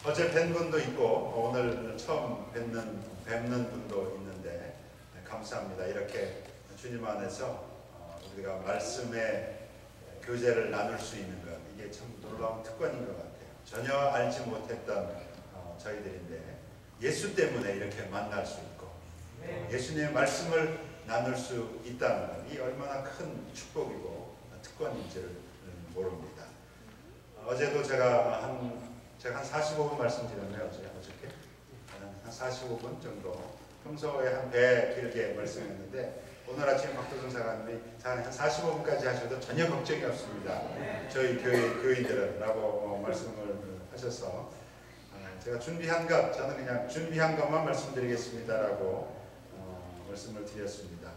어제 뵌 분도 있고 오늘 처음 뵙는 분도 있는데 감사합니다. 이렇게 주님 안에서 우리가 말씀의 교제를 나눌 수 있는 것, 이게 참 놀라운 특권인 것 같아요. 전혀 알지 못했던 저희들인데 예수 때문에 이렇게 만날 수 있고 예수님의 말씀을 나눌 수 있다는 것, 이 얼마나 큰 축복이고 특권인지를 모릅니다. 어제도 제가 한 45분 말씀드렸네요. 어저께 한 45분 정도, 평소에 한 배 길게 말씀했는데 오늘 아침 박도준 사관님이 한 45분까지 하셔도 전혀 걱정이 없습니다. 저희 교인들은 라고 말씀을 하셔서 제가 준비한 것, 저는 그냥 준비한 것만 말씀드리겠습니다 라고 말씀을 드렸습니다.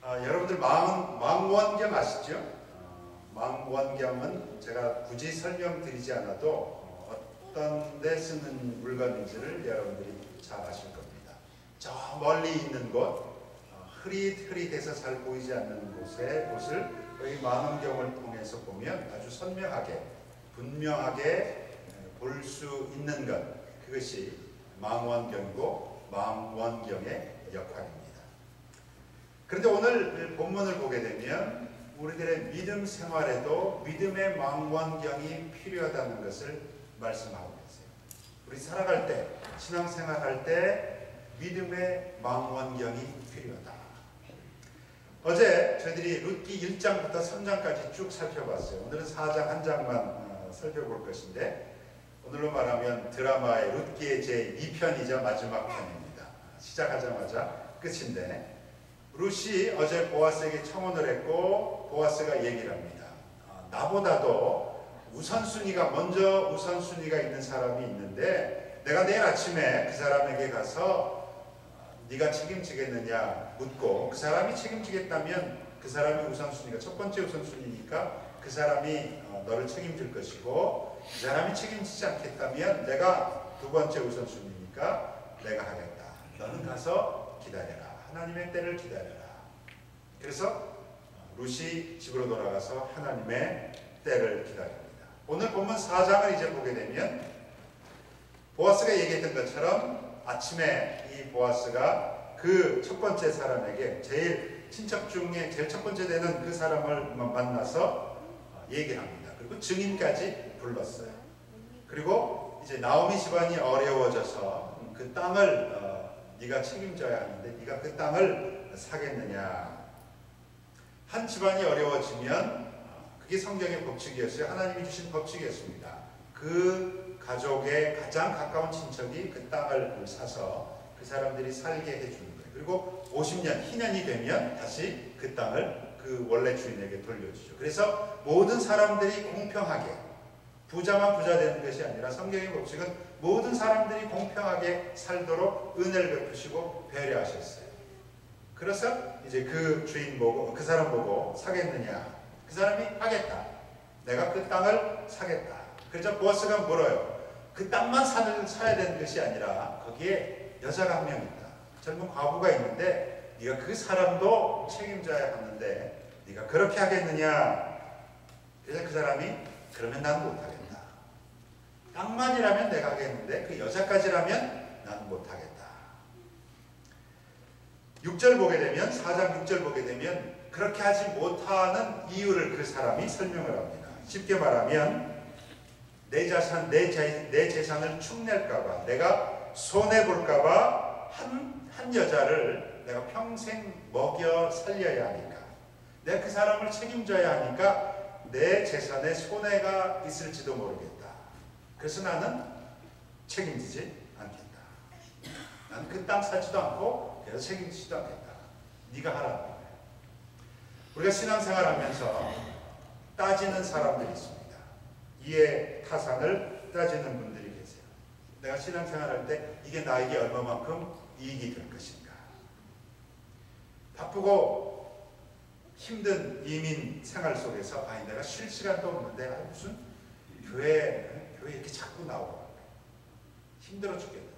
여러분들 망원경 아시죠? 망원경은 제가 굳이 설명드리지 않아도 어떤 데 쓰는 물건인지를 여러분들이 잘 아실 겁니다. 저 멀리 있는 곳, 흐릿흐릿해서 잘 보이지 않는 곳을 이 망원경을 통해서 보면 아주 선명하게, 분명하게 볼 수 있는 것, 그것이 망원경이고 망원경의 역할입니다. 그런데 오늘 본문을 보게 되면 우리들의 믿음 생활에도 믿음의 망원경이 필요하다는 것을 말씀하고 있어요. 우리 살아갈 때, 신앙생활할 때 믿음의 망원경이 필요하다. 어제 저희들이 룻기 1장부터 3장까지 쭉 살펴봤어요. 오늘은 4장 한 장만 살펴볼 것인데, 오늘로 말하면 드라마의 룻기의 제2편이자 마지막 편입니다. 시작하자마자 끝인데, 룻이 어제 보아스에게 청혼을 했고 보아스가 얘기를 합니다. 나보다도 먼저 우선순위가 있는 사람이 있는데 내가 내일 아침에 그 사람에게 가서 네가 책임지겠느냐 묻고, 그 사람이 책임지겠다면 그 사람이 우선순위가 첫 번째 우선순위니까 그 사람이 너를 책임질 것이고, 그 사람이 책임지지 않겠다면 내가 두 번째 우선순위니까 내가 하겠다. 너는 가서 기다려라. 하나님의 때를 기다려라. 그래서 룻이 집으로 돌아가서 하나님의 때를 기다립니다. 오늘 본문 4장을 이제 보게 되면 보아스가 얘기했던 것처럼 아침에 이 보아스가 그 첫 번째 사람에게, 제일 친척 중에 제일 첫 번째 되는 그 사람을 만나서 얘기합니다. 그리고 증인까지 불렀어요. 그리고 이제 나오미 집안이 어려워져서 그 땅을 네가 책임져야 하는데 네가 그 땅을 사겠느냐. 한 집안이 어려워지면 그게 성경의 법칙이었어요. 하나님이 주신 법칙이었습니다. 그 가족의 가장 가까운 친척이 그 땅을 사서 그 사람들이 살게 해주는 거예요. 그리고 50년, 희년이 되면 다시 그 땅을 그 원래 주인에게 돌려주죠. 그래서 모든 사람들이 공평하게, 부자만 부자 되는 것이 아니라 성경의 법칙은 모든 사람들이 공평하게 살도록 은혜를 베푸시고 배려하셨어요. 그래서 이제 그 주인 보고, 그 사람 보고 사겠느냐. 그 사람이 하겠다. 내가 그 땅을 사겠다. 그래서 보아스가 물어요. 그 땅만 사야 되는 것이 아니라 거기에 여자가 한 명 있다. 젊은 과부가 있는데 네가 그 사람도 책임져야 하는데 네가 그렇게 하겠느냐. 그래서 그 사람이 그러면 난 못하겠다. 땅만이라면 내가 하겠는데 그 여자까지라면 나는 못하겠다. 6절 보게 되면, 4장 6절 보게 되면 그렇게 하지 못하는 이유를 그 사람이 설명을 합니다. 쉽게 말하면 내 재산을 축낼까봐, 내가 손해볼까봐 한 여자를 내가 평생 먹여 살려야 하니까, 내가 그 사람을 책임져야 하니까 내 재산에 손해가 있을지도 모르겠다. 그래서 나는 책임지지 않겠다. 나는 그 땅 사지도 않고 그래서 책임지지도 않겠다. 네가 하라는 거예요. 우리가 신앙생활하면서 따지는 사람들이 있습니다. 이해 타산을 따지는 분들이 계세요. 내가 신앙생활할 때 이게 나에게 얼마만큼 이익이 될 것인가. 바쁘고 힘든 이민 생활 속에서 내가 쉴 시간도 없는데 무슨 교회 이렇게 자꾸 나오고 힘들어 죽겠는데,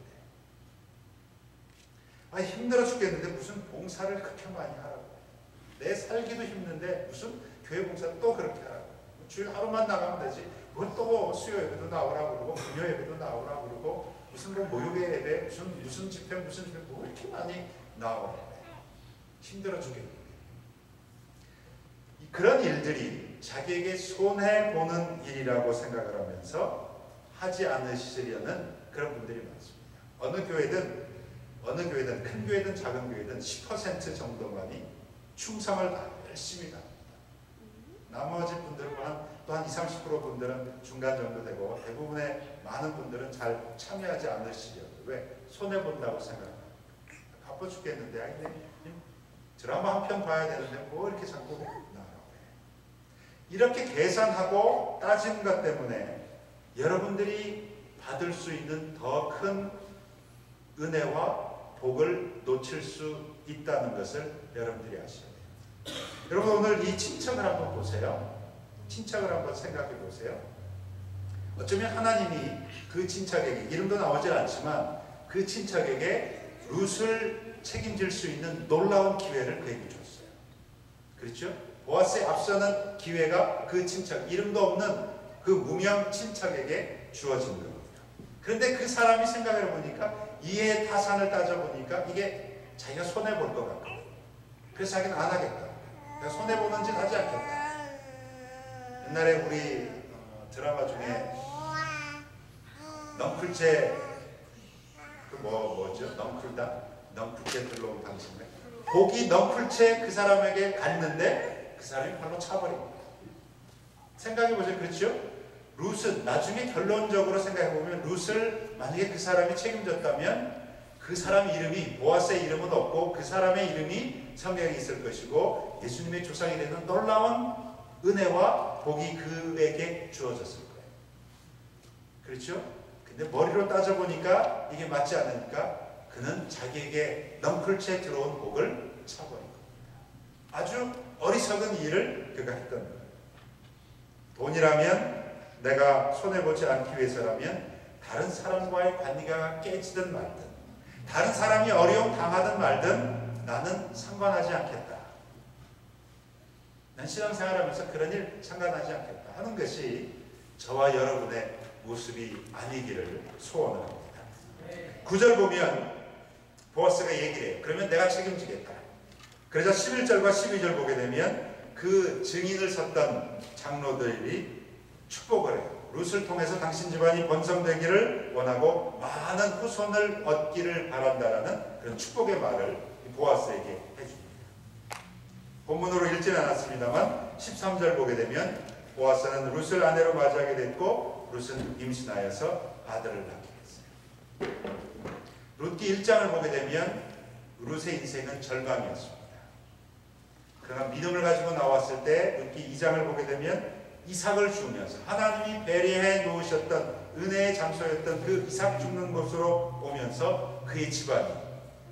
힘들어 죽겠는데 무슨 봉사를 그렇게 많이 하라고. 내 살기도 힘든데 무슨 교회 봉사를 또 그렇게 하라고. 주일 하루만 나가면 되지 그걸 또 수요 예배도 나오라고 그러고 금요 예배도 나오라고 그러고 무슨 뭐 모욕의 예배 무슨 집회 뭐 이렇게 많이 나오고 힘들어 죽겠네. 그런 일들이 자기에게 손해보는 일이라고 생각을 하면서 하지 않으시려는 그런 분들이 많습니다. 어느 교회든 큰 교회든 작은 교회든 10% 정도만이 충성을 다 열심히 합니다. 나머지 분들은 또 한 20, 30% 분들은 중간 정도 되고 대부분의 많은 분들은 잘 참여하지 않으시려고. 왜? 손해본다고 생각합니다. 바빠 죽겠는데 근데 드라마 한 편 봐야 되는데 뭐 이렇게 자꾸 나오라고 해. 이렇게 계산하고 따진 것 때문에 여러분들이 받을 수 있는 더 큰 은혜와 복을 놓칠 수 있다는 것을 여러분들이 아셔야 돼요. 여러분 오늘 이 친척을 한번 보세요. 친척을 한번 생각해 보세요. 어쩌면 하나님이 그 친척에게, 이름도 나오질 않지만 그 친척에게 룻을 책임질 수 있는 놀라운 기회를 그에게 줬어요. 그렇죠? 보아스에 앞서는 기회가 그 친척, 이름도 없는 그 무명 친척에게 주어진 겁니다. 그런데 그 사람이 생각을 해보니까 이해 타산을 따져보니까 이게 자기가 손해볼 것 같고, 그래서 자기는 안 하겠다. 내가 손해보는 짓 하지 않겠다. 옛날에 우리 드라마 중에 넝쿨제 뭐죠? 넝쿨제 들러온 당신네. 복이 넝쿨채 그 사람에게 갔는데 그 사람이 발로 차버립니다. 생각해보세요. 그렇죠? 룻은 나중에 결론적으로 생각해보면 룻을 만약에 그 사람이 책임졌다면 그 사람 이름이, 보아스의 이름은 없고 그 사람의 이름이 성경에 있을 것이고 예수님의 조상이 되는 놀라운 은혜와 복이 그에게 주어졌을 거예요. 그렇죠? 근데 머리로 따져보니까 이게 맞지 않으니까 그는 자기에게 넝쿨채 들어온 복을 차버린 겁니다. 아주 어리석은 일을 그가 했던 거예요. 돈이라면 내가 손해보지 않기 위해서라면 다른 사람과의 관계가 깨지든 말든 다른 사람이 어려움 당하든 말든 나는 상관하지 않겠다. 난 신앙생활하면서 그런 일 상관하지 않겠다 하는 것이 저와 여러분의 모습이 아니기를 소원을 합니다. 9절 보면 보아스가 얘기를 해요. 그러면 내가 책임지겠다. 그러자 11절과 12절 보게 되면 그 증인을 섰던 장로들이 축복을 해요. 룻을 통해서 당신 집안이 번성되기를 원하고 많은 후손을 얻기를 바란다라는 그런 축복의 말을 보아스에게 해줍니다. 본문으로 읽지는 않았습니다만 13절 보게 되면 보아스는 룻을 아내로 맞이하게 됐고 룻은 임신하여서 아들을 낳게 됐어요. 룻기 1장을 보게 되면 룻의 인생은 절망이었습니다. 그러나 믿음을 가지고 나왔을 때 룻기 2장을 보게 되면 이삭을 주면서 하나님이 배려해 놓으셨던 은혜의 장소였던 그 이삭 죽는 곳으로 오면서 그의 집안이,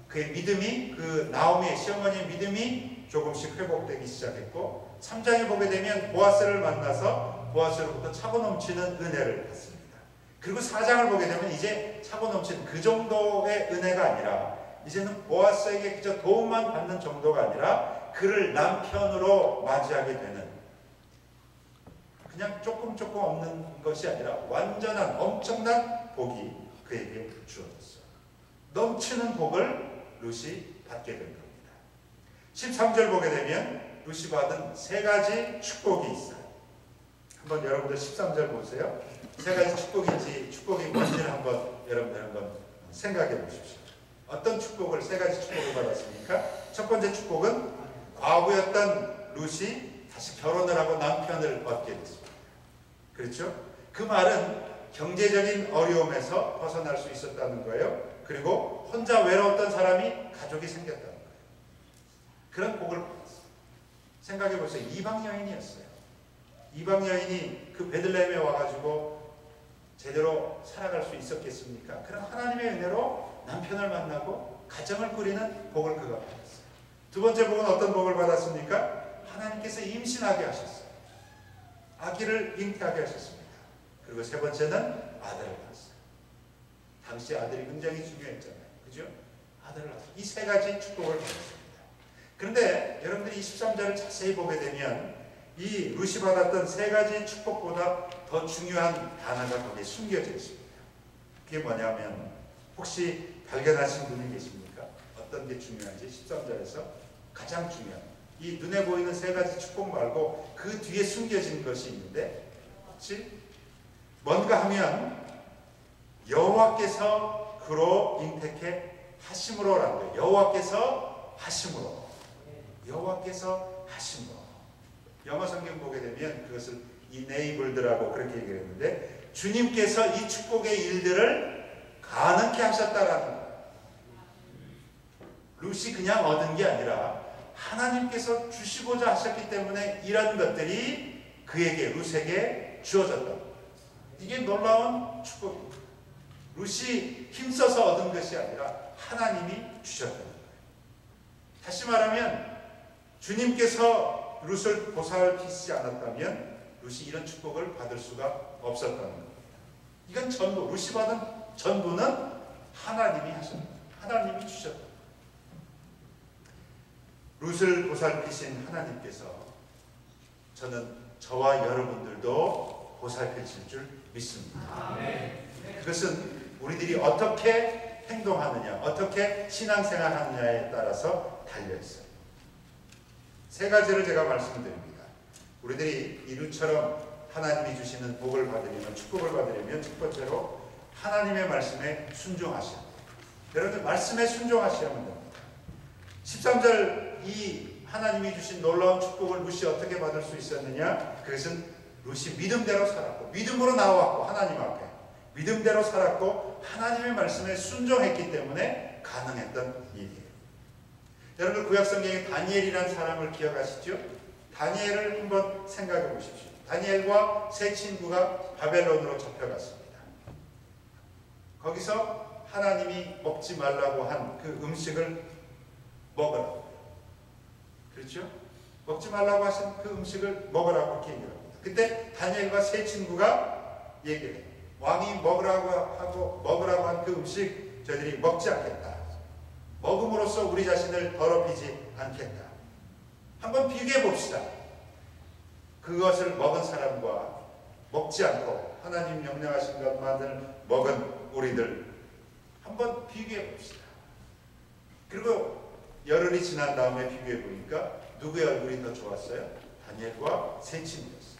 그의 믿음이, 그 나오미의 시어머니의 믿음이 조금씩 회복되기 시작했고 3장에 보게 되면 보아스를 만나서 보아스로부터 차고 넘치는 은혜를 받습니다. 그리고 4장을 보게 되면 이제 차고 넘치는 그 정도의 은혜가 아니라 이제는 보아스에게 그저 도움만 받는 정도가 아니라 그를 남편으로 맞이하게 되는, 그냥 조금 없는 것이 아니라 완전한 엄청난 복이 그에게 주어졌어요. 넘치는 복을 룻이 받게 된 겁니다. 13절 보게 되면 룻이 받은 3가지 축복이 있어요. 한번 여러분들 13절 보세요. 3가지 축복이 뭔지를 한번 여러분들 한번 생각해 보십시오. 어떤 축복을, 3가지 축복을 받았습니까? 첫 번째 축복은 과부였던 룻이 다시 결혼을 하고 남편을 얻게 됐습니다. 그렇죠? 그 말은 경제적인 어려움에서 벗어날 수 있었다는 거예요. 그리고 혼자 외로웠던 사람이 가족이 생겼다는 거예요. 그런 복을 받았어요. 생각해 보세요. 이방 여인이었어요. 이방 여인이 그 베들레헴에 와가지고 제대로 살아갈 수 있었겠습니까? 그런 하나님의 은혜로 남편을 만나고 가정을 꾸리는 복을 그가 받았어요. 두 번째 복은 어떤 복을 받았습니까? 하나님께서 임신하게 하셨어요. 아기를 잉태하게 하셨습니다. 그리고 세 번째는 아들을 낳았어요. 당시 아들이 굉장히 중요했잖아요. 그죠? 아들을 낳았어요. 이 3가지 축복을 받았습니다. 그런데 여러분들이 23절을 자세히 보게 되면 이 룻이 받았던 3가지 축복보다 더 더 중요한 단어가 거기에 숨겨져 있습니다. 그게 뭐냐면 혹시 발견하신 분이 계십니까? 어떤 게 중요한지 13절에서 가장 중요한 이 눈에 보이는 세 가지 축복 말고 그 뒤에 숨겨진 것이 있는데 혹시 뭔가 하면 여호와께서 그로 잉태케 하심으로라는 거예요. 여호와께서 하심으로. 여호와께서 하심으로. 영어 성경 보게 되면 그것을 enabled,라고 그렇게 얘기를 했는데 주님께서 이 축복의 일들을 가능케 하셨다라는 거예요. 룻이 그냥 얻은 게 아니라 하나님께서 주시고자 하셨기 때문에 이런 것들이 그에게 룻에게 주어졌다. 이게 놀라운 축복입니다. 룻이 힘써서 얻은 것이 아니라 하나님이 주셨다는 거예요. 다시 말하면 주님께서 룻을 보살피시지 않았다면 룻이 이런 축복을 받을 수가 없었다는 겁니다. 이건 전부 룻이 받은 전부는 하나님이 하셨다. 하나님이 주셨다. 룻을 보살피신 하나님께서 저는 저와 여러분들도 보살피실 줄 믿습니다. 아멘. 그것은 우리들이 어떻게 행동하느냐, 어떻게 신앙생활하느냐에 따라서 달려있어요. 세 가지를 제가 말씀드립니다. 우리들이 이 룻처럼 하나님이 주시는 복을 받으려면, 축복을 받으려면 첫 번째로 하나님의 말씀에 순종하셔야 돼요. 여러분들 말씀에 순종하셔야만 됩니다. 13절 이 하나님이 주신 놀라운 축복을 룻이 어떻게 받을 수 있었느냐? 그것은 룻이 믿음대로 살았고 믿음으로 나왔고 하나님 앞에 믿음대로 살았고 하나님의 말씀에 순종했기 때문에 가능했던 일이에요. 여러분 구약성경에 다니엘이라는 사람을 기억하시죠? 다니엘을 한번 생각해 보십시오. 다니엘과 세 친구가 바벨론으로 잡혀갔습니다. 거기서 하나님이 먹지 말라고 한 그 음식을 먹으라고. 그렇죠? 먹지 말라고 하신 그 음식을 먹으라고 이렇게 얘기를 합니다. 그때 다니엘과 세 친구가 얘기를 해요. 왕이 먹으라고 한 그 음식 저희들이 먹지 않겠다. 먹음으로써 우리 자신을 더럽히지 않겠다. 한번 비교해 봅시다. 그것을 먹은 사람과 먹지 않고 하나님 명령하신 것만을 먹은 우리들 한번 비교해 봅시다. 그리고 열흘이 지난 다음에 비교해 보니까 누구의 얼굴이 더 좋았어요? 다니엘과 세 친구였어요.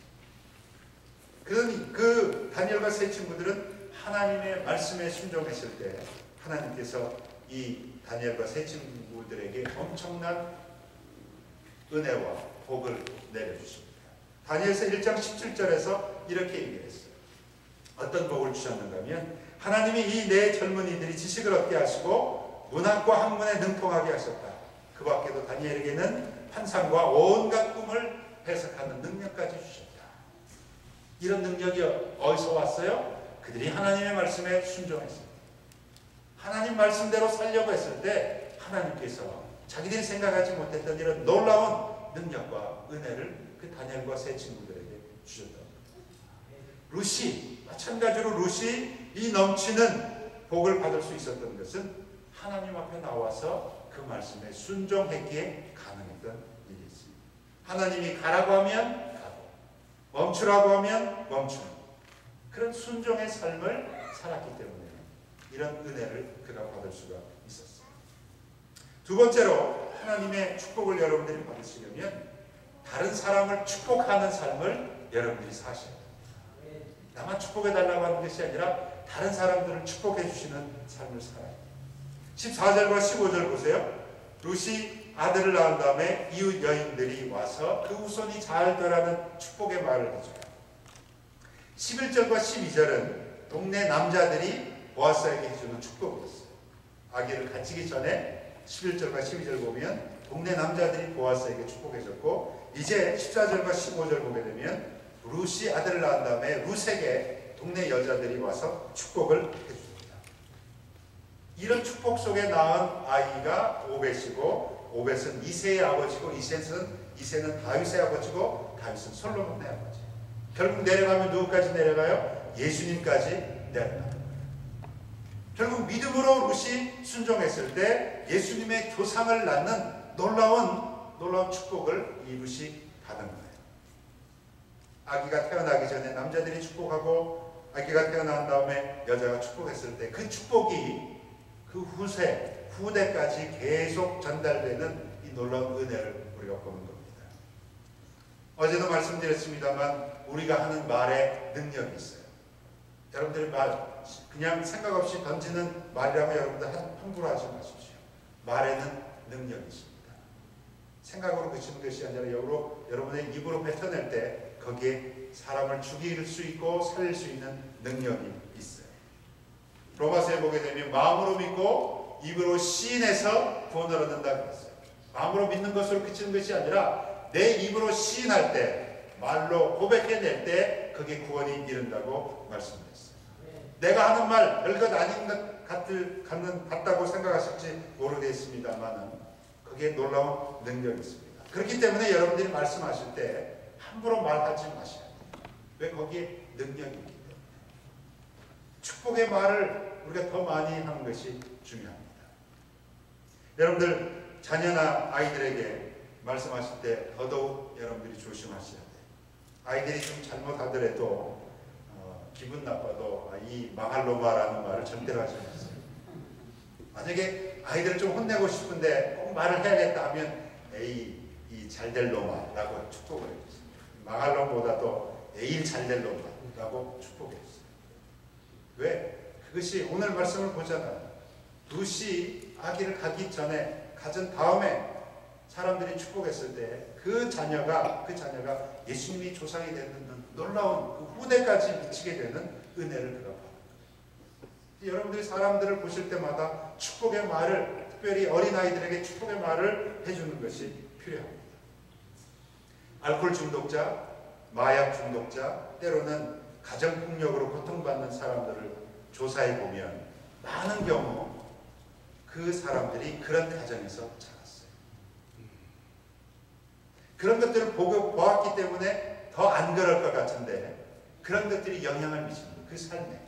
그러니 그 다니엘과 세 친구들은 하나님의 말씀에 순종했을 때 하나님께서 이 다니엘과 세 친구들에게 엄청난 은혜와 복을 내려주십니다. 다니엘서 1장 17절에서 이렇게 얘기를 했어요. 어떤 복을 주셨는가 하면 하나님이 이 네 젊은이들이 지식을 얻게 하시고 문학과 학문에 능통하게 하셨다. 그 밖에도 다니엘에게는 환상과 온갖 꿈을 해석하는 능력까지 주셨다. 이런 능력이 어디서 왔어요? 그들이 하나님의 말씀에 순종했습니다. 하나님 말씀대로 살려고 했을 때 하나님께서 자기들이 생각하지 못했던 이런 놀라운 능력과 은혜를 그 다니엘과 세 친구들에게 주셨다. 룻이 마찬가지로 룻이 이 넘치는 복을 받을 수 있었던 것은 하나님 앞에 나와서 그 말씀에 순종했기에 가능했던 일이었습니다. 하나님이 가라고 하면 가고 멈추라고 하면 멈추는 그런 순종의 삶을 살았기 때문에 이런 은혜를 그가 받을 수가 있었습니다. 두 번째로 하나님의 축복을 여러분들이 받으시려면 다른 사람을 축복하는 삶을 여러분들이 사셔야 됩니다. 나만 축복해달라고 하는 것이 아니라 다른 사람들을 축복해 주시는 삶을 살아야 됩니다. 14절과 15절 보세요. 룻이 아들을 낳은 다음에 이웃 여인들이 와서 그 후손이 잘 되라는 축복의 말을 해줘요. 11절과 12절은 동네 남자들이 보아스에게 해주는 축복이었어요. 아기를 갖추기 전에 11절과 12절 보면 동네 남자들이 보아스에게 축복해줬고 이제 14절과 15절 보게 되면 룻이 아들을 낳은 다음에 룻에게 동네 여자들이 와서 축복을 해줍니다. 이런 축복 속에 낳은 아이가 오벳이고 오벳은 이새의 아버지고 이새는 다윗의 아버지고 다윗은 솔로몬의 아버지. 결국 내려가면 누구까지 내려가요? 예수님까지 내려갑니다. 결국 믿음으로 룻이 순종했을 때 예수님의 조상을 낳는 놀라운 축복을 이 룻이 받은 거예요. 아기가 태어나기 전에 남자들이 축복하고 아기가 태어난 다음에 여자가 축복했을 때 그 축복이 그 후대까지 계속 전달되는 이 놀라운 은혜를 우리가 보는 겁니다. 어제도 말씀드렸습니다만 우리가 하는 말에 능력이 있어요. 여러분들의 말, 그냥 생각 없이 던지는 말이라고 여러분들 함부로 하지 마십시오. 말에는 능력이 있습니다. 생각으로 그치는 것이 아니라 여러분의 입으로 뱉어낼 때 거기에 사람을 죽일 수 있고 살릴 수 있는 능력이 있어요. 로마서에 보게 되면 마음으로 믿고 입으로 시인해서 구원을 얻는다 그랬어요. 마음으로 믿는 것으로 그치는 것이 아니라 내 입으로 시인할 때, 말로 고백해낼 때 그게 구원이 이른다고 말씀드렸어요. 내가 하는 말 별것 아닌 것 같다고 생각하실지 모르겠습니다만 그게 놀라운 능력이 있습니다. 그렇기 때문에 여러분들이 말씀하실 때 함부로 말하지 마셔야 돼요. 왜? 거기에 능력이 있기 때문에. 축복의 말을 우리가 더 많이 하는 것이 중요합니다. 여러분들 자녀나 아이들에게 말씀하실 때 더더욱 여러분들이 조심하셔야 돼요. 아이들이 좀 잘못하더라도 기분 나빠도 이 망할 놈아라는 말을 절대로 하지 마세요. 만약에 아이들을 좀 혼내고 싶은데 꼭 말을 해야겠다 하면 에이 이 잘될 놈아라고 축복을 해주세요. 망할 놈보다도 에이 잘될 놈아라고 축복해 주세요. 왜? 그것이 오늘 말씀을 보잖아요. 룻이 아기를 가기 전에 가진 다음에 사람들이 축복했을 때 그 자녀가 예수님이 조상이 되는 놀라운 그 후대까지 미치게 되는 은혜를 그가 받는 거예요. 여러분들이 사람들을 보실 때마다 축복의 말을, 특별히 어린아이들에게 축복의 말을 해주는 것이 필요합니다. 알코올 중독자, 마약 중독자, 때로는 가정폭력으로 고통받는 사람들을 조사해 보면 많은 경우 그 사람들이 그런 가정에서 자랐어요. 그런 것들을 보았기 때문에 더 안 그럴 것 같은데 그런 것들이 영향을 미칩니다. 그 삶에.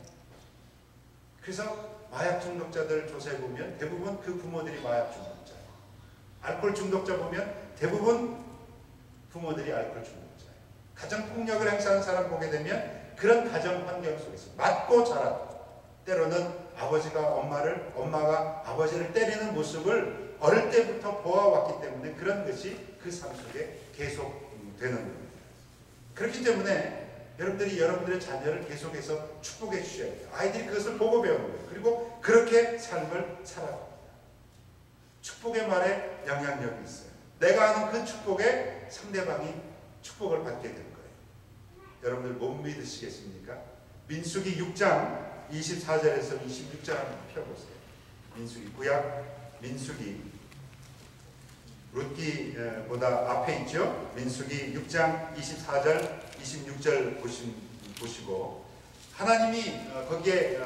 그래서 마약 중독자들을 조사해 보면 대부분 그 부모들이 마약 중독자예요. 알코올 중독자 보면 대부분 부모들이 알코올 중독자예요. 가정폭력을 행사하는 사람 보게 되면 그런 가정 환경 속에서 맞고 자라고, 때로는 엄마가 아버지를 때리는 모습을 어릴 때부터 보아왔기 때문에 그런 것이 그 삶 속에 계속 되는 겁니다. 그렇기 때문에 여러분들이 여러분들의 자녀를 계속해서 축복해 주셔야 돼요. 아이들이 그것을 보고 배우는 거예요. 그리고 그렇게 삶을 살아갑니다. 축복의 말에 영향력이 있어요. 내가 하는 그 축복에 상대방이 축복을 받게 될 거예요. 여러분들 못 믿으시겠습니까? 민수기 6장 24절에서 26절 한번 펴보세요. 민수기 룻기보다 앞에 있죠. 민수기 6장 24절 26절 보시고 하나님이 거기에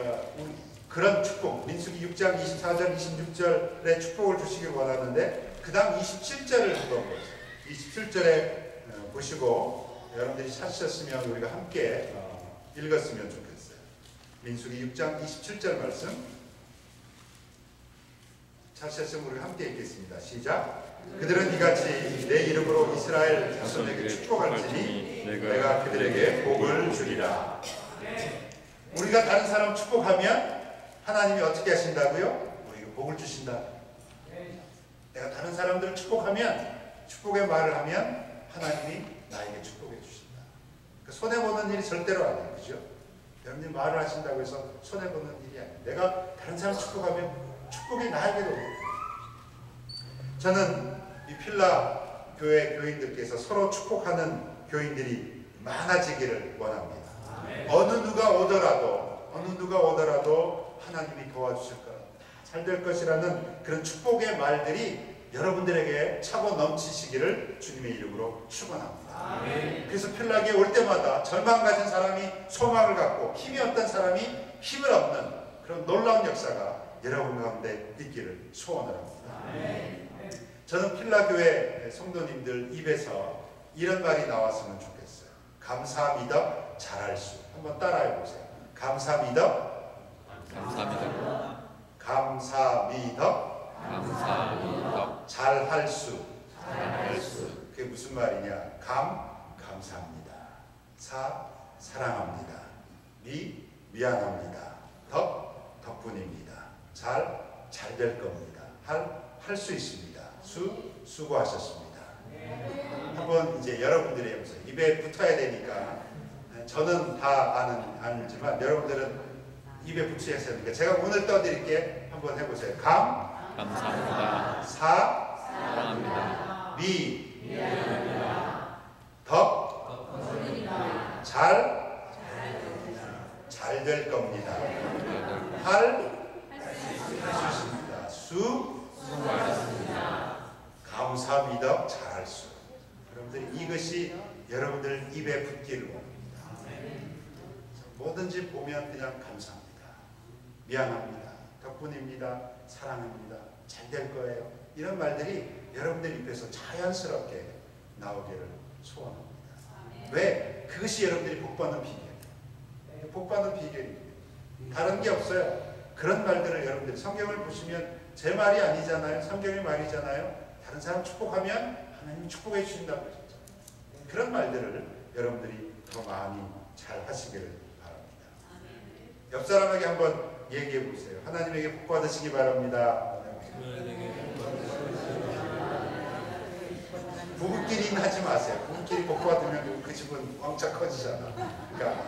그런 축복, 민수기 6장 24절 26절의 축복을 주시길 원하는데 그 다음 27절을 한번 보세요. 27절에 보시고 여러분들이 찾으셨으면 우리가 함께 읽었으면 좋겠어요. 민수기 6장 27절 말씀 찾으셨으면 우리가 함께 읽겠습니다. 시작. 그들은 이같이 내 이름으로 이스라엘 자손에게 축복할지니 내가 그들에게 복을 주리라. 우리가 다른 사람 축복하면 하나님이 어떻게 하신다고요? 우리에게 복을 주신다. 내가 다른 사람들을 축복하면, 축복의 말을 하면 하나님이 나에게 축복해 주신다. 그러니까 손해보는 일이 절대로 아니에요. 그죠? 여러분이 말을 하신다고 해서 손해보는 일이 아니에요. 내가 다른 사람 축복하면 축복이 나에게도 오고. 저는 이 필라 교회 교인들께서 서로 축복하는 교인들이 많아지기를 원합니다. 어느 누가 오더라도 하나님이 도와주실 것, 잘 될 것이라는 그런 축복의 말들이 여러분들에게 차고 넘치시기를 주님의 이름으로 축원합니다. 그래서 필라교에 올 때마다 절망 가진 사람이 소망을 갖고 힘이 없던 사람이 힘을 얻는 그런 놀라운 역사가 여러분 가운데 있기를 소원을 합니다. 저는 필라교회 성도님들 입에서 이런 말이 나왔으면 좋겠어요. 감사 믿어 잘할 수. 한번 따라해 보세요. 감사 믿어 잘할 수. 그게 무슨 말이냐? 감사합니다. 사, 사랑합니다. 미, 미안합니다. 덕, 덕분입니다. 잘 될 겁니다. 할 수 있습니다. 수고하셨습니다. 한번 이제 여러분들이 해보세요. 입에 붙어야 되니까. 저는 다 아는지만 여러분들은 입에 붙여야 되니까 제가 오늘 떠드릴게. 한번 해보세요. 감사합니다. 사랑합니다. 미안합니다. 잘 될 겁니다. 할 수 있습니다. 감사합니다. 잘할 수. 여러분들 이것이 여러분들 입에 붙기를 원합니다. 뭐든지 보면 그냥 감사합니다. 미안합니다. 덕분입니다. 사랑합니다. 잘 될 거예요. 이런 말들이 여러분들 입에서 자연스럽게 나오기를 소원합니다. 왜? 그것이 여러분들이 복받는 비결이에요. 복받는 비결입니다. 다른 게 없어요. 그런 말들을 여러분들이 성경을 보시면 제 말이 아니잖아요. 성경의 말이잖아요. 다른 사람 축복하면 하나님 축복해 주신다고 그러죠. 그런 말들을 여러분들이 더 많이 잘 하시기를 바랍니다. 옆 사람에게 한번 얘기해 보세요. 하나님에게 복 받으시기 바랍니다. 부부끼리는 하지 마세요. 부부끼리 복 받으면 그 집은 왕창 커지잖아. 그러니까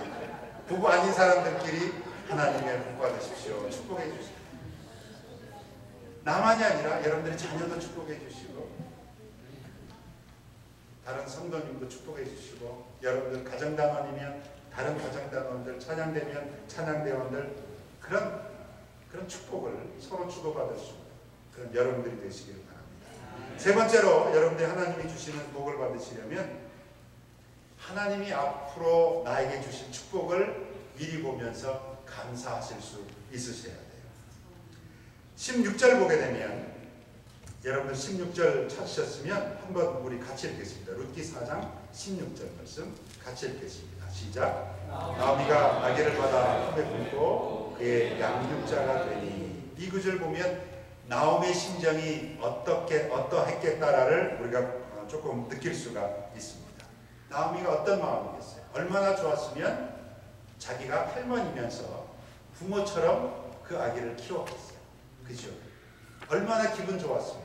부부 아닌 사람들끼리 하나님의 복 받으십시오. 축복해 주십시오. 나만이 아니라 여러분들의 자녀도 축복해 주시고 다른 성도님도 축복해 주시고 여러분들 가정단원이면 다른 가정단원들, 찬양대면 찬양대원들 그런 축복을 서로 주고받을 수 있는 그런 여러분들이 되시기를 바랍니다. 세 번째로 여러분들이 하나님이 주시는 복을 받으시려면 하나님이 앞으로 나에게 주신 축복을 미리 보면서 감사하실 수 있으셔야 돼요. 16절 보게 되면 여러분들 16절 찾으셨으면 한번 우리 같이 읽겠습니다. 룻기 4장 16절 말씀 같이 읽겠습니다. 시작. 나오미가 아기를 받아 품에 품고 그의 양육자가 되니. 이 구절 보면 나오미의 심정이 어떠했겠다라를 우리가 조금 느낄 수가 있습니다. 나오미가 어떤 마음이겠어요? 얼마나 좋았으면 자기가 할머니면서 부모처럼 그 아기를 키웠겠어요. 그죠? 얼마나 기분 좋았으면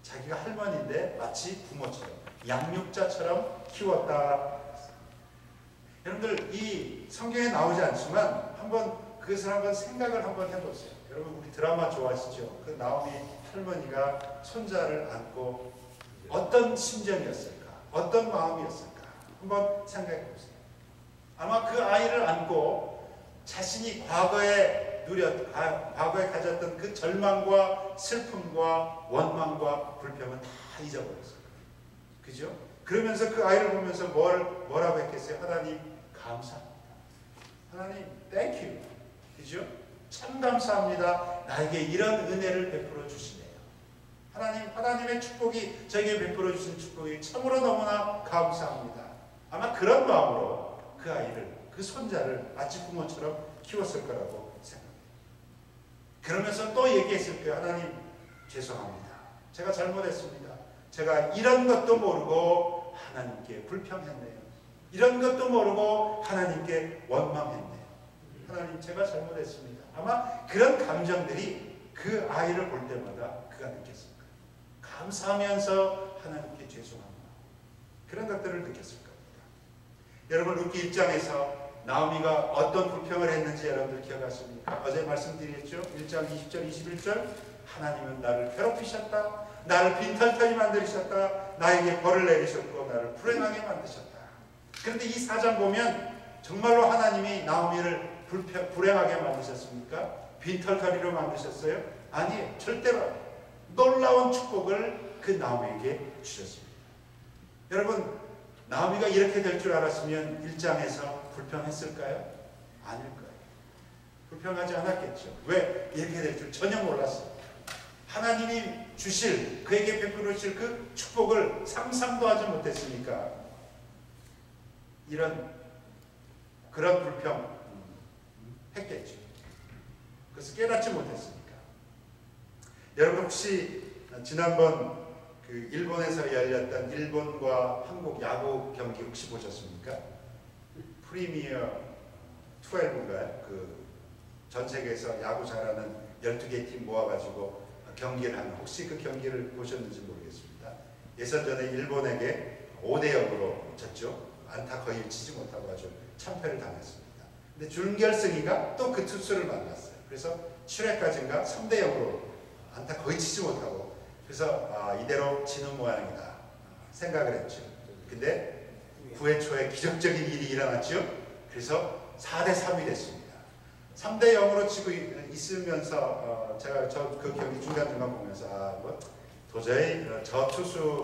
자기가 할머니인데 마치 부모처럼 양육자처럼 키웠다. 여러분들 이 성경에 나오지 않지만 한번 그것을 한번 생각을 한번 해보세요. 여러분 우리 드라마 좋아하시죠? 그 나오미 할머니가 손자를 안고 어떤 심정이었을까? 어떤 마음이었을까? 한번 생각해 보세요. 아마 그 아이를 안고 자신이 과거에 가졌던 그 절망과 슬픔과 원망과 불평은 다 잊어버렸을 거예요. 그죠? 그러면서 그 아이를 보면서 뭐라고 했겠어요? 하나님 감사합니다. 하나님 thank you. 그죠? 참 감사합니다. 나에게 이런 은혜를 베풀어 주시네요. 하나님의 축복이 저에게 베풀어 주신 축복이 참으로 너무나 감사합니다. 아마 그런 마음으로 그 아이를, 그 손자를 마치 부모처럼 키웠을 거라고 생각해요. 그러면서 또 얘기했을 거예요. 하나님 죄송합니다. 제가 잘못했습니다. 제가 이런 것도 모르고 하나님께 불평했네요. 이런 것도 모르고 하나님께 원망했네요. 하나님 제가 잘못했습니다. 아마 그런 감정들이 그 아이를 볼 때마다 그가 느꼈을 거예요. 감사하면서 하나님께 죄송한 마음. 그런 것들을 느꼈을 겁니다. 여러분 룻기 1장에서 나오미가 어떤 불평을 했는지 여러분들 기억하십니까? 어제 말씀드렸죠? 1장 20절 21절 하나님은 나를 괴롭히셨다. 나를 빈털터리 만드셨다. 나에게 벌을 내리셨고 나를 불행하게 만드셨다. 그런데 이 4장 보면 정말로 하나님이 나오미를 불행하게 만드셨습니까? 빈털터리로 만드셨어요? 아니에요. 절대로 놀라운 축복을 그 나오미에게 주셨습니다. 여러분 나오미가 이렇게 될 줄 알았으면 1장에서 불평했을까요? 아닐 거예요. 불평하지 않았겠죠. 왜? 이렇게 될 줄 전혀 몰랐어요. 하나님이 주실, 그에게 베풀어 주실 그 축복을 상상도 하지 못했으니까 그런 불평 했겠죠. 그래서 깨닫지 못했으니까. 여러분 혹시 지난번 그 일본에서 열렸던 일본과 한국 야구 경기 혹시 보셨습니까? 프리미어 12인가요? 그 전 세계에서 야구 잘하는 12개 팀 모아가지고 경기를 하는, 혹시 그 경기를 보셨는지 모르겠습니다. 예선전에 일본에게 5대0으로 졌죠. 안타 거의 치지 못하고 아주 참패를 당했습니다. 근데 준결승인가 또 그 투수를 만났어요. 그래서 7회까지인가 3대0으로 안타 거의 치지 못하고, 그래서 이대로 지는 모양이다 생각을 했죠. 근데 9회 초에 기적적인 일이 일어났죠. 그래서 4대3이 됐습니다. 3대0으로 치고 있으면서 제가 그 경기 중간중간 보면서 뭐 도저히 저 투수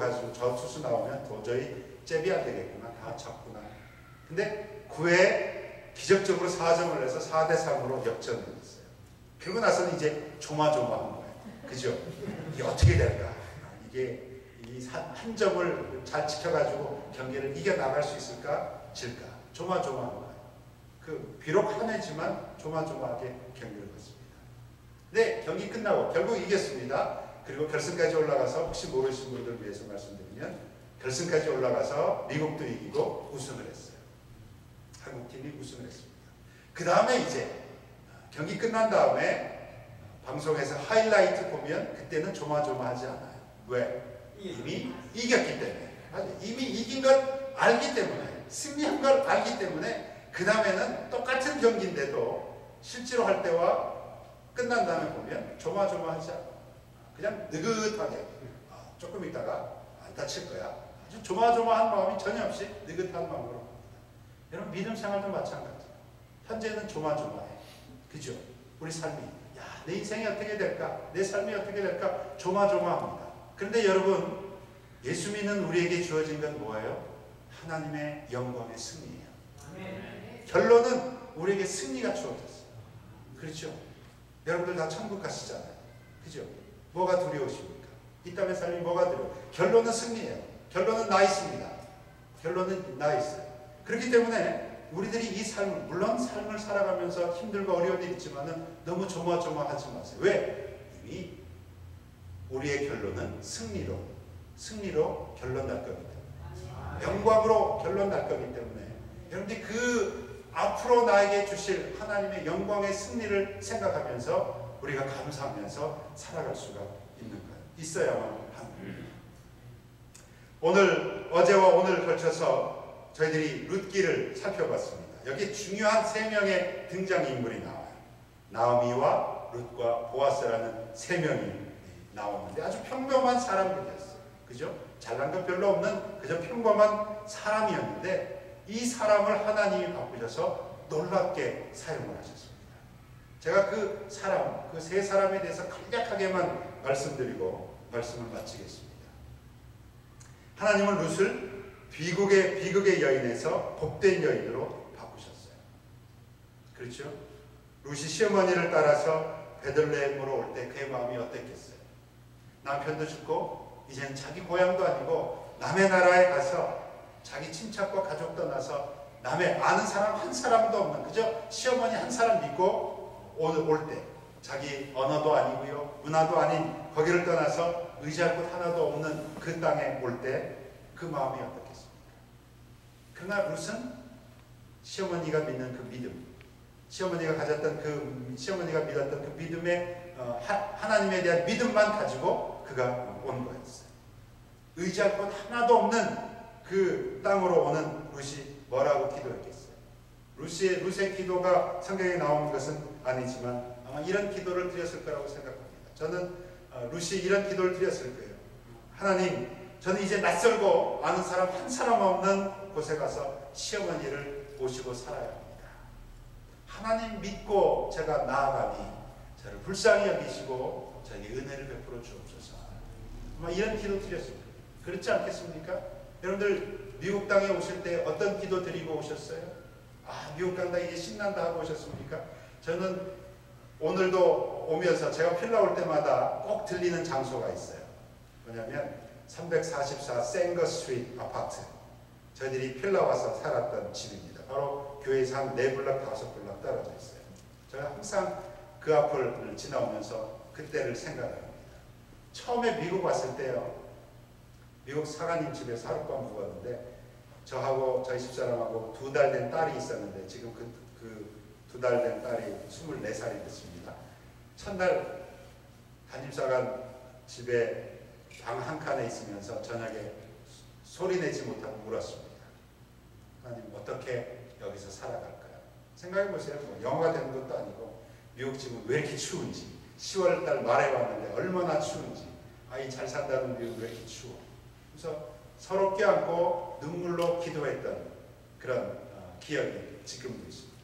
나오면 도저히 잽이 안 되겠구나, 다 졌구나. 근데 9회 기적적으로 4점을 내서 4대3으로 역전을 했어요. 그러고 나서는 이제 조마조마한 거예요. 그죠? 이게 어떻게 될까? 이게 한 점을 잘 지켜가지고 경기를 이겨나갈 수 있을까? 질까? 조마조마한 거예요. 비록 한 해지만 조마조마하게 경기를 했습니다. 네, 경기 끝나고 결국 이겼습니다. 그리고 결승까지 올라가서, 혹시 모르시는 분들 위해서 말씀드리면, 결승까지 올라가서 미국도 이기고 우승을 했어요. 한국팀이 우승을 했습니다. 그 다음에 이제 경기 끝난 다음에 방송에서 하이라이트 보면 그때는 조마조마하지 않아요. 왜? 이미 이겼기 때문에. 이미 이긴 걸 알기 때문에, 승리한 걸 알기 때문에 그 다음에는 똑같은 경기인데도 실제로 할 때와 끝난 다음에 보면 조마조마하지 않아요. 그냥 느긋하게 조금 있다가 안 다칠 거야. 아주 조마조마한 마음이 전혀 없이 느긋한 마음으로 합니다. 여러분, 믿음 생활도 마찬가지예요. 현재는 조마조마해. 그죠? 우리 삶이, 내 인생이 어떻게 될까? 내 삶이 어떻게 될까? 조마조마합니다. 그런데 여러분, 예수 믿는 우리에게 주어진 건 뭐예요? 하나님의 영광의 승리예요. 결론은 우리에게 승리가 주어졌어요. 그렇죠? 여러분들 다 천국 가시잖아요. 그죠? 뭐가 두려우십니까? 이 땅의 삶이 뭐가 두려워? 결론은 승리예요. 결론은 나 있습니다. 결론은 나 있어요. 그렇기 때문에 우리들이 이 삶을, 물론 삶을 살아가면서 힘들고 어려운 일이 있지만은 너무 조마조마하지 마세요. 왜? 이미 우리의 결론은 승리로 결론 날 거기 때문에, 영광으로 결론 날 거기 때문에, 여러분들이 그 앞으로 나에게 주실 하나님의 영광의 승리를 생각하면서 우리가 감사하면서 살아갈 수가 있어야만 합니다. 어제와 오늘 걸쳐서 저희들이 룻기를 살펴봤습니다. 여기 중요한 3명의 등장인물이 나와요. 나오미와 룻과 보아스라는 3명이 나오는데 아주 평범한 사람들이었어요. 그죠? 잘난 것 별로 없는 그저 평범한 사람이었는데, 이 사람을 하나님이 바꾸셔서 놀랍게 사용을 하셨습니다. 제가 그 3사람에 대해서 간략하게만 말씀드리고 말씀을 마치겠습니다. 하나님은 룻을 비극의 여인에서 복된 여인으로 바꾸셨어요. 그렇죠? 룻이 시어머니를 따라서 베들레헴으로 올 때 그의 마음이 어땠겠어요? 남편도 죽고 이제는 자기 고향도 아니고 남의 나라에 가서 자기 친척과 가족 떠나서 남의 아는 사람 한 사람도 없는, 그저 시어머니 한 사람 믿고 올 때, 자기 언어도 아니고요, 문화도 아닌 거기를 떠나서 의지할 곳 하나도 없는 그 땅에 올 때 그 마음이 어떻겠습니까? 그러나 룻은 시어머니가 믿는 그 믿음, 시어머니가 믿었던 그 믿음의 하나님에 대한 믿음만 가지고 그가 온 거였어요. 의지할 곳 하나도 없는 그 땅으로 오는 룻이 뭐라고 기도했겠어요? 룻의 기도가 성경에 나오는 것은 아니지만 아마 이런 기도를 드렸을 거라고 생각합니다. 저는 룻이 이런 기도를 드렸을 거예요. 하나님, 저는 이제 낯설고 아는 사람 한 사람 없는 곳에 가서 시어머니를 모시고 살아야 합니다. 하나님 믿고 제가 나아가니 저를 불쌍히 여기시고 저에게 은혜를 베풀어 주옵소서. 아마 이런 기도 드렸습니다. 그렇지 않겠습니까? 여러분들 미국 땅에 오실 때 어떤 기도 드리고 오셨어요? 미국 간다 이제 신난다 하고 오셨습니까? 저는 오늘도 오면서 제가 필라 올 때마다 꼭 들리는 장소가 있어요. 뭐냐면 344 생거 스트리트 아파트. 저희들이 필라 와서 살았던 집입니다. 바로 교회에서 한 4블럭, 5블럭 떨어져 있어요. 제가 항상 그 앞을 지나오면서 그때를 생각합니다. 처음에 미국 왔을 때요, 미국 사관님 집에서 하룻밤 묵었는데 저하고 저희 집사람하고 2달 된 딸이 있었는데 지금 그 2달 된 딸이 24살이 됐습니다. 첫날 담임사관 집에 방 한 칸에 있으면서 저녁에 소리 내지 못하고 울었습니다. 하나님 어떻게 여기서 살아갈까요? 생각해 보세요. 뭐 영어가 되는 것도 아니고 미국 집은 왜 이렇게 추운지 10월 달 말에 왔는데 얼마나 추운지 아이 잘 산다는 미국 왜 이렇게 추워. 그래서 서로 껴안고 눈물로 기도했던 그런 기억이 지금도 있습니다.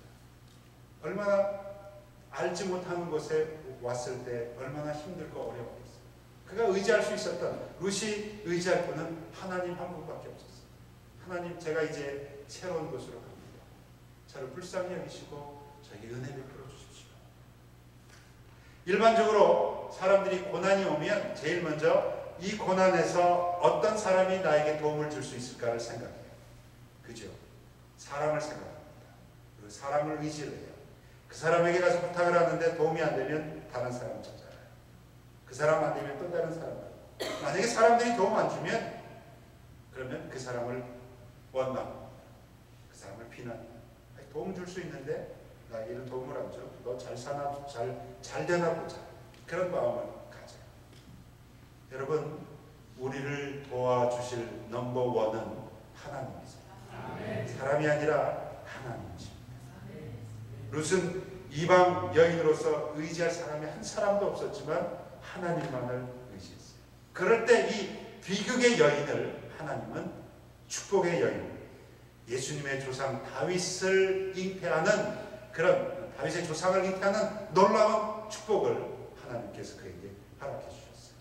얼마나 알지 못하는 곳에 왔을 때 얼마나 힘들고 어려웠겠어요. 그가 의지할 수 있었던 루시 의지할 분은 하나님 한 분밖에 없었어요. 하나님 제가 이제 새로운 곳으로 갑니다. 저를 불쌍히 여기시고 저에게 은혜 베풀어 주십시오. 일반적으로 사람들이 고난이 오면 제일 먼저 이 고난에서 어떤 사람이 나에게 도움을 줄 수 있을까를 생각해요. 그죠? 사람을 생각합니다. 그 사람을 의지를 해요. 그 사람에게 가서 부탁을 하는데 도움이 안 되면 다른 사람 찾아요. 그 사람 안 되면 또 다른 사람. 만약에 사람들이 도움 안 주면 그러면 그 사람을 원망, 그 사람을 비난. 도움 줄 수 있는데 나에게는 도움을 안 줘. 너 잘 사나 잘 되나 보자. 그런 마음을 가져요. 여러분, 우리를 도와주실 넘버원은 하나님이세요. 사람이 아니라 하나님이십니다. 룻은 이방 여인으로서 의지할 사람이 한 사람도 없었지만 하나님만을 의지했어요. 그럴 때 이 비극의 여인을 하나님은 축복의 여인, 예수님의 조상 다윗을 잉태하는 그런 다윗의 조상을 잉태하는 놀라운 축복을 하나님께서 그에게 허락해 주셨어요.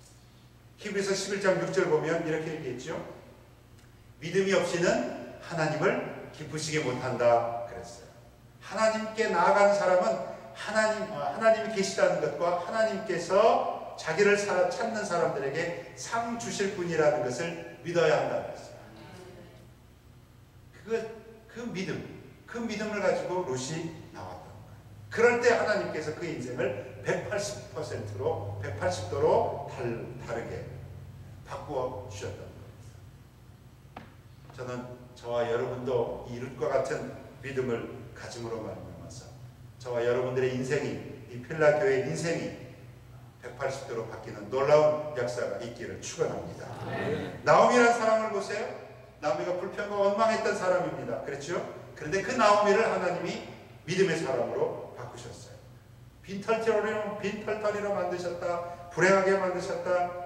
히브리서 11장 6절 보면 이렇게 얘기했죠. 믿음이 없이는 하나님을 기쁘시게 못한다 그랬어요. 하나님께 나아가는 사람은 하나님이 계시다는 것과 하나님께서 자기를 찾는 사람들에게 상 주실 분이라는 것을 믿어야 한다는 것이죠. 그 믿음을 가지고 룻이 나왔던 거예요. 그럴 때 하나님께서 그의 인생을 180%로 180도로 다르게 바꾸어 주셨던 겁니다. 저는 저와 여러분도 이 룻과 같은 믿음을 가짐으로 말미암아서 저와 여러분들의 인생이, 이 필라 교회의 인생이 180도로 바뀌는 놀라운 역사가 있기를 축원합니다. 나오미라는 사람을 보세요. 나오미가 불평과 원망했던 사람입니다. 그렇죠? 그런데 그 나오미를 하나님이 믿음의 사람으로 바꾸셨어요. 빈털터리로 만드셨다. 불행하게 만드셨다.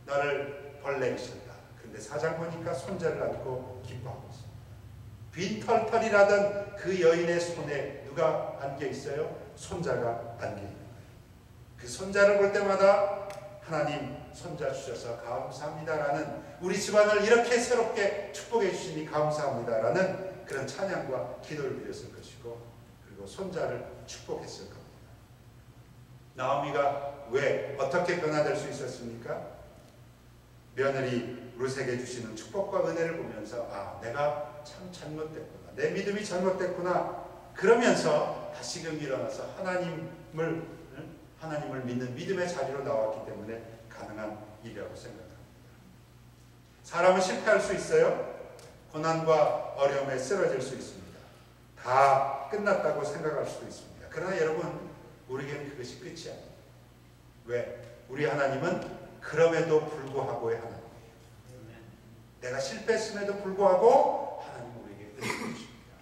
나를 벌내리셨다. 그런데 4장 보니까 손자를 안고 기뻐하고 있습니다. 빈털터리라던 그 여인의 손에 누가 안겨 있어요? 손자가 안겨 있는 거예요. 그 손자를 볼 때마다 하나님 손자 주셔서 감사합니다라는, 우리 집안을 이렇게 새롭게 축복해 주시니 감사합니다라는 그런 찬양과 기도를 드렸을 것이고, 그리고 손자를 축복했을 겁니다. 나오미가 왜 어떻게 변화될 수 있었습니까? 며느리 룻에게 주시는 축복과 은혜를 보면서 내가 참 잘못됐구나, 내 믿음이 잘못됐구나, 그러면서 다시금 일어나서 하나님을 믿는 믿음의 자리로 나왔기 때문에 가능한 일이라고 생각합니다. 사람은 실패할 수 있어요. 고난과 어려움에 쓰러질 수 있습니다. 다 끝났다고 생각할 수도 있습니다. 그러나 여러분, 우리에게는 그것이 끝이 아닙니다. 왜? 우리 하나님은 그럼에도 불구하고의 하나님이에요. 내가 실패했음에도 불구하고 하나님은 우리에게 은혜를 주십니다.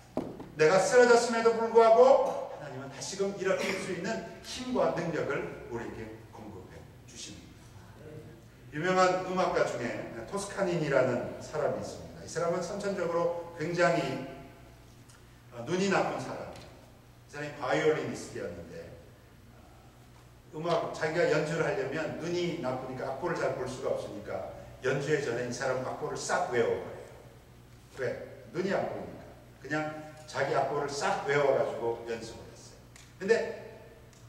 내가 쓰러졌음에도 불구하고 하나님은 다시금 일으킬 수 있는 힘과 능력을 우리에게 공급해 주십니다. 유명한 음악가 중에 토스카니니라는 사람이 있습니다. 이 사람은 선천적으로 굉장히 눈이 나쁜 사람이에요. 이 사람이 바이올리니스트였는데 자기가 연주를 하려면 눈이 나쁘니까 악보를 잘 볼 수가 없으니까 연주회 전에 이 사람 악보를 싹 외워버려요. 왜? 눈이 안 보이니까. 그냥 자기 악보를 싹 외워가지고 연습을 했어요. 근데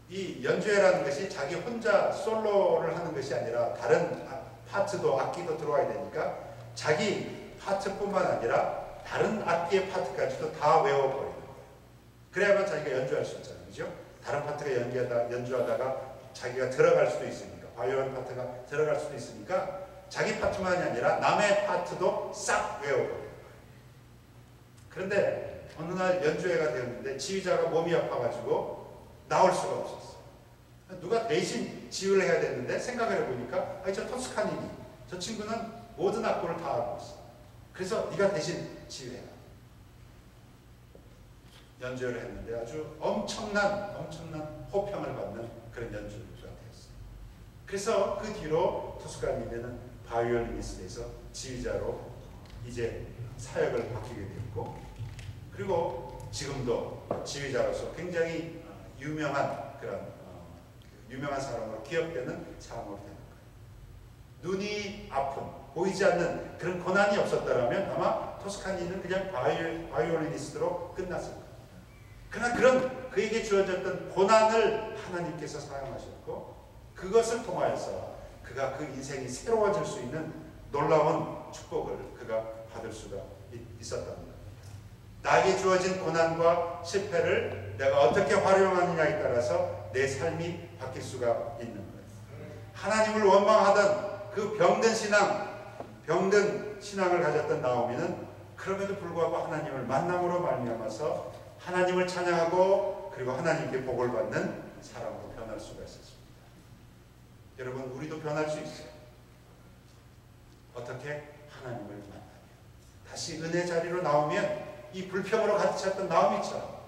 이 연주회라는 것이 자기 혼자 솔로를 하는 것이 아니라 다른 파트도, 악기도 들어와야 되니까 자기 파트뿐만 아니라 다른 악기의 파트까지도 다 외워버리는 거예요. 그래야만 자기가 연주할 수 있잖아요. 그죠? 다른 파트가 연주하다가 자기가 들어갈 수도 있으니까, 바이올린 파트가 들어갈 수도 있으니까 자기 파트만이 아니라 남의 파트도 싹 외워버려요. 그런데 어느 날 연주회가 되었는데 지휘자가 몸이 아파가지고 나올 수가 없었어요. 누가 대신 지휘를 해야 되는데 생각을 해보니까 저 토스카니니, 저 친구는 모든 악보를 다 알고 있어. 그래서 네가 대신 지휘해라. 연주를 했는데 아주 엄청난 호평을 받는 그런 연주가 되었어요. 그래서 그 뒤로 토스카니니는 바이올리니스트에서 지휘자로 이제 사역을 맡기게 되었고, 그리고 지금도 지휘자로서 굉장히 유명한 그런 유명한 사람으로 기억되는 사람으로 되는 거예요. 눈이 아픈, 보이지 않는 그런 고난이 없었더라면 아마 토스카니는 그냥 바이올리니스트로 끝났을 거예요. 그러나 그런 그에게 주어졌던 고난을 하나님께서 사용하셨고, 그것을 통하여서 그가 그 인생이 새로워질 수 있는 놀라운 축복을 그가 받을 수가 있었다는 겁니다. 나에게 주어진 고난과 실패를 내가 어떻게 활용하느냐에 따라서 내 삶이 바뀔 수가 있는 거예요. 하나님을 원망하던 그 병든 신앙을 가졌던 나오미는 그럼에도 불구하고 하나님을 만남으로 말미암아서 하나님을 찬양하고 그리고 하나님께 복을 받는 사람으로 변할 수가 있었습니다. 여러분, 우리도 변할 수 있어요. 어떻게? 하나님을 만나면. 다시 은혜 자리로 나오면 이 불평으로 가득 찼던 나오미처럼,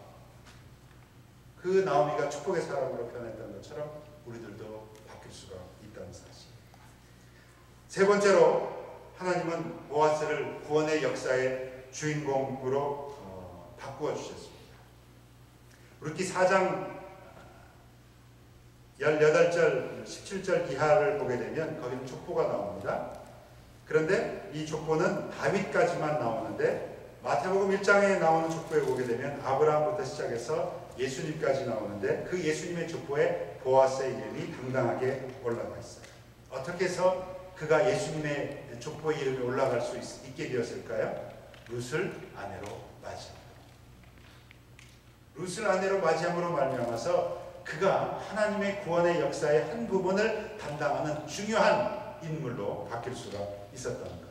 그 나오미가 축복의 사람으로 변했던 것처럼 우리들도 바뀔 수가 있다는 사실. 세 번째로, 하나님은 보아스를 구원의 역사의 주인공으로 바꾸어 주셨습니다. 룻기 4장 18절, 17절 이하를 보게 되면 거기는 족보가 나옵니다. 그런데 이 족보는 다윗까지만 나오는데, 마태복음 1장에 나오는 족보에 보게 되면 아브라함부터 시작해서 예수님까지 나오는데, 그 예수님의 족보에 보아스의 이름이 당당하게 올라가 있어요. 어떻게 해서 그가 예수님의 족보의 이름이 올라갈 수 있게 되었을까요? 룻을 아내로 맞이합니다. 룻을 아내로 맞이함으로 말미암아서 그가 하나님의 구원의 역사의 한 부분을 담당하는 중요한 인물로 바뀔 수가 있었다는 거예요.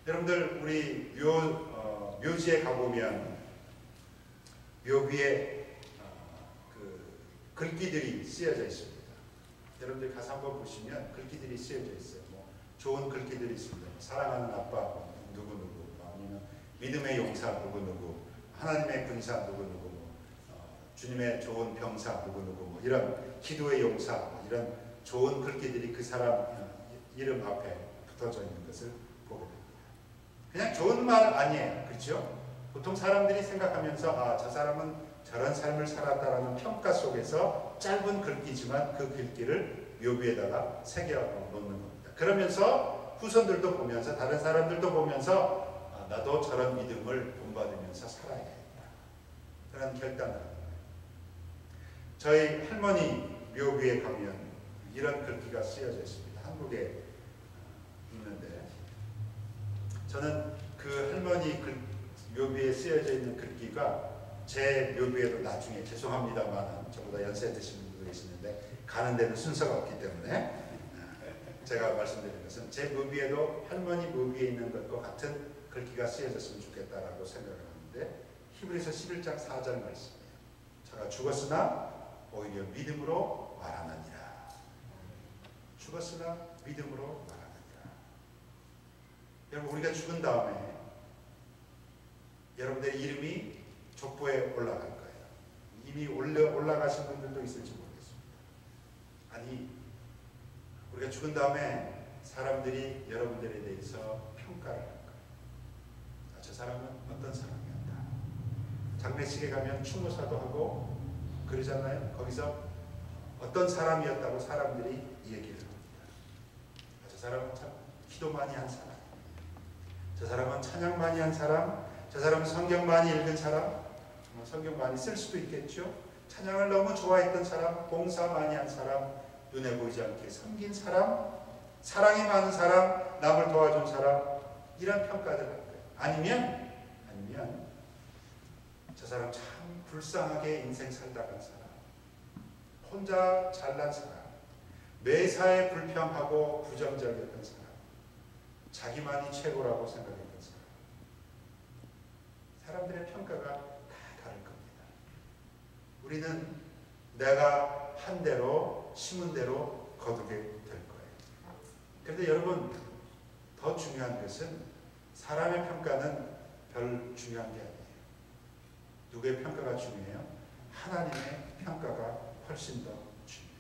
여러분들, 우리 묘지에 가보면 묘비에 그 글귀들이 쓰여져 있습니다. 여러분들 가서 한번 보시면 글귀들이 쓰여져 있어요. 좋은 글귀들이 있습니다. 사랑하는 아빠 누구누구, 아니면 믿음의 용사 누구누구, 하나님의 군사 누구누구, 주님의 좋은 병사 누구누구, 이런 기도의 용사, 이런 좋은 글귀들이 그 사람 이름 앞에 붙어져 있는 것을 보게 됩니다. 그냥 좋은 말 아니에요. 그렇죠? 보통 사람들이 생각하면서 저 사람은 저런 삶을 살았다라는 평가 속에서 짧은 글귀지만 그 글귀를 묘비에다가 새겨 놓는 겁니다. 그러면서 후손들도 보면서, 다른 사람들도 보면서 나도 저런 믿음을 본받으면서 살아야겠다, 그런 결단을 합니다. 저희 할머니 묘비에 가면 이런 글귀가 쓰여져 있습니다. 한국에 있는데, 저는 그 할머니 묘비에 쓰여져 있는 글귀가 제 묘비에도 나중에, 죄송합니다만 저보다 연세 드신 분도 계시는데 가는 데는 순서가 없기 때문에 제가 말씀드린 것은 제 묘비에도 할머니 묘비에 있는 것과 같은 글귀가 쓰여졌으면 좋겠다라고 생각을 하는데, 히브리서 11장 4절 말씀이에요. 자가 죽었으나 오히려 믿음으로 말하느니라. 죽었으나 믿음으로 말하느니라. 여러분, 우리가 죽은 다음에 여러분들의 이름이 족보에 올라갈 거예요. 이미 올라가신 분들도 있을지 모르겠습니다. 아니, 우리가 죽은 다음에 사람들이 여러분들에 대해서 평가를 할 거예요. 저 사람은 어떤 사람이었다. 장례식에 가면 추모사도 하고 그러잖아요. 거기서 어떤 사람이었다고 사람들이 얘기를 합니다. 저 사람은 참 기도 많이 한 사람, 저 사람은 찬양 많이 한 사람, 저 사람은 성경 많이 읽은 사람, 성경 많이 쓸 수도 있겠죠. 찬양을 너무 좋아했던 사람, 봉사 많이 한 사람, 눈에 보이지 않게 섬긴 사람, 사랑이 많은 사람, 남을 도와준 사람, 이런 평가를 할 거예요. 아니면 저 사람 참 불쌍하게 인생 살다 간 사람, 혼자 잘난 사람, 매사에 불평하고 부정적이었던 사람, 자기만이 최고라고 생각했던 사람, 사람들의 평가가 다 다를 겁니다. 우리는 내가 한 대로 심은 대로 거두게 될 거예요. 그런데 여러분, 더 중요한 것은 사람의 평가는 별 중요한 게 아니에요. 누구의 평가가 중요해요? 하나님의 평가가 훨씬 더 중요해요.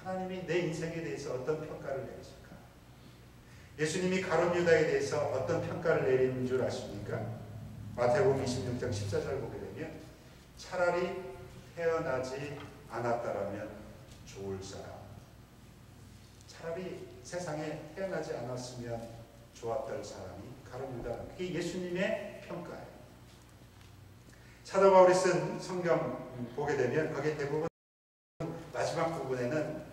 하나님이 내 인생에 대해서 어떤 평가를 내리실까? 예수님이 가룟 유다에 대해서 어떤 평가를 내리는 줄 아십니까? 마태복음 26장 14절 보게 되면 차라리 태어나지 않았다라면 좋을 사람, 차라리 세상에 태어나지 않았으면 좋았던 사람이 가룟 유다. 그게 예수님의 평가예요. 사도 바울이 쓴 성경 보게 되면 거기에 대부분 마지막 부분에는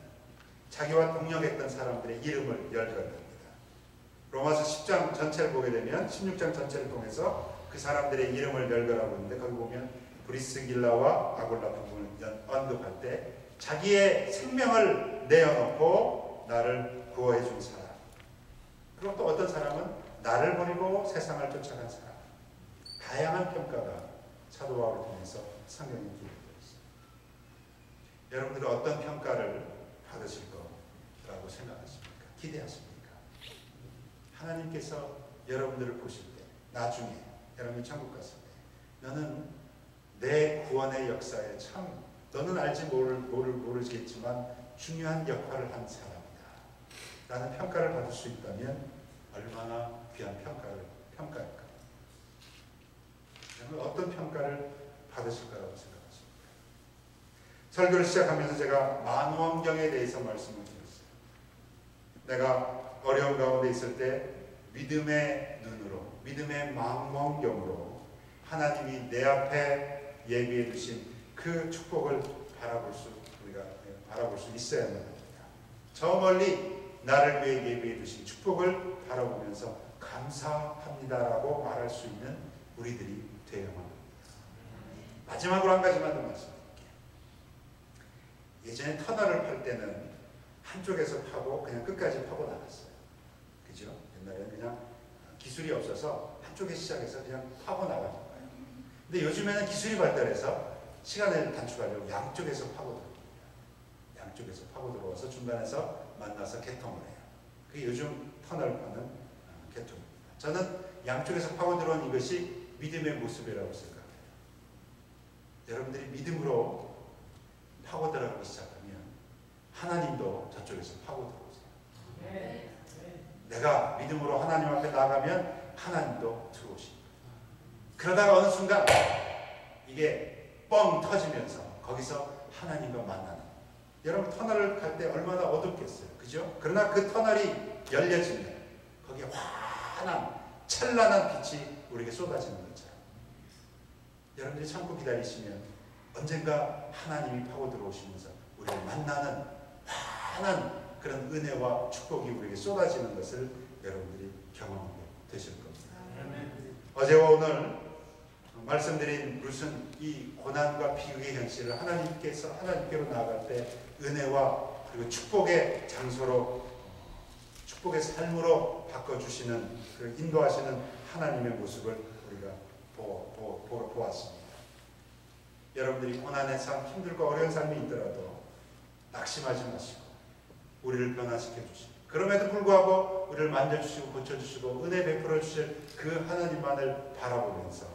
자기와 동역했던 사람들의 이름을 열거합니다. 로마서 10장 전체를 보게 되면 16장 전체를 통해서 그 사람들의 이름을 열거하고 있는데 거기 보면 브리스길라와 아굴라 부분을 언급할 때 자기의 생명을 내어놓고 나를 구원해 준 사람, 그리고 또 어떤 사람은 나를 버리고 세상을 쫓아간 사람, 다양한 평가가 사도 바울을 통해서 성경에 기록되어 있습니다. 여러분들은 어떤 평가를 받으실 거라고 생각하십니까? 기대하십니까? 하나님께서 여러분들을 보실 때 나중에 여러분이 천국 갔을 때 너는 내 구원의 역사에 참 너는 알지 모르겠지만 중요한 역할을 한 사람이다 라는 평가를 받을 수 있다면 얼마나 귀한 평가일까? 여러분 어떤 평가를 받으실 거라고 생각하십니까? 설교를 시작하면서 제가 만원경에 대해서 말씀을 드렸어요. 내가 어려운 가운데 있을 때 믿음의 눈으로, 믿음의 망원경으로 하나님이 내 앞에 예비해 두신 그 축복을 우리가 바라볼 수 있어야 합니다. 저 멀리 나를 위해 예비해 두신 축복을 바라보면서 감사합니다라고 말할 수 있는 우리들이 되어야만 합니다. 마지막으로 한 가지만 더 말씀드릴게요. 예전에 터널을 팔 때는 한쪽에서 파고 그냥 끝까지 파고 나갔어요. 그죠? 옛날에는 그냥 기술이 없어서 한쪽에 시작해서 그냥 파고 나가는 거예요. 근데 요즘에는 기술이 발달해서 시간을 단축하려고 양쪽에서 파고 들어옵니다. 양쪽에서 파고 들어와서 중간에서 만나서 개통을 해요. 그게 요즘 터널 파는 개통입니다. 저는 양쪽에서 파고 들어온 이것이 믿음의 모습이라고 생각해요. 여러분들이 믿음으로 파고 들어가기 시작하면 하나님도 저쪽에서 파고 들어오세요. 내가 믿음으로 하나님 앞에 나가면 하나님도 들어오십니다. 그러다가 어느 순간 이게 뻥 터지면서 거기서 하나님과 만나는, 여러분 터널을 갈 때 얼마나 어둡겠어요. 그죠? 그러나 그 터널이 열려지면 거기에 환한 찬란한 빛이 우리에게 쏟아지는 것처럼 여러분들이 참고 기다리시면 언젠가 하나님이 파고 들어오시면서 우리를 만나는 환한 그런 은혜와 축복이 우리에게 쏟아지는 것을 여러분들이 경험하게 되실 겁니다. 어제와 오늘 말씀드린 무슨 이 고난과 비극의 현실을 하나님께로 나아갈 때 은혜와 그리고 축복의 장소로, 축복의 삶으로 바꿔주시는, 그 인도하시는 하나님의 모습을 우리가 보았습니다. 여러분들이 고난의 삶, 힘들고 어려운 삶이 있더라도 낙심하지 마시고 우리를 변화시켜 주시고, 그럼에도 불구하고 우리를 만져주시고 고쳐주시고 은혜 베풀어 주실 그 하나님만을 바라보면서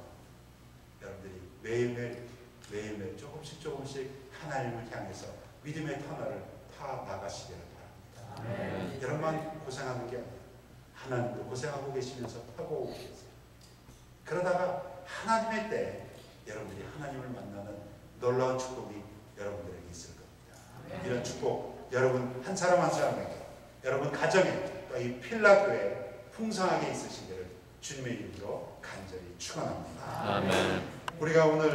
여러분들이 매일매일 조금씩 하나님을 향해서 믿음의 터널을 타 나가시기를 바랍니다. 여러분만 고생하는 게 아니라 하나님도 고생하고 계시면서 타고 오고 계세요. 그러다가 하나님의 때 여러분들이 하나님을 만나는 놀라운 축복이 여러분들에게 있을 겁니다. 이런 축복 여러분 한 사람 한 사람에게, 여러분 가정에, 또 이 필라교에 풍성하게 있으시기를 주님의 이름으로 간절히 축원합니다. 아멘. 우리가 오늘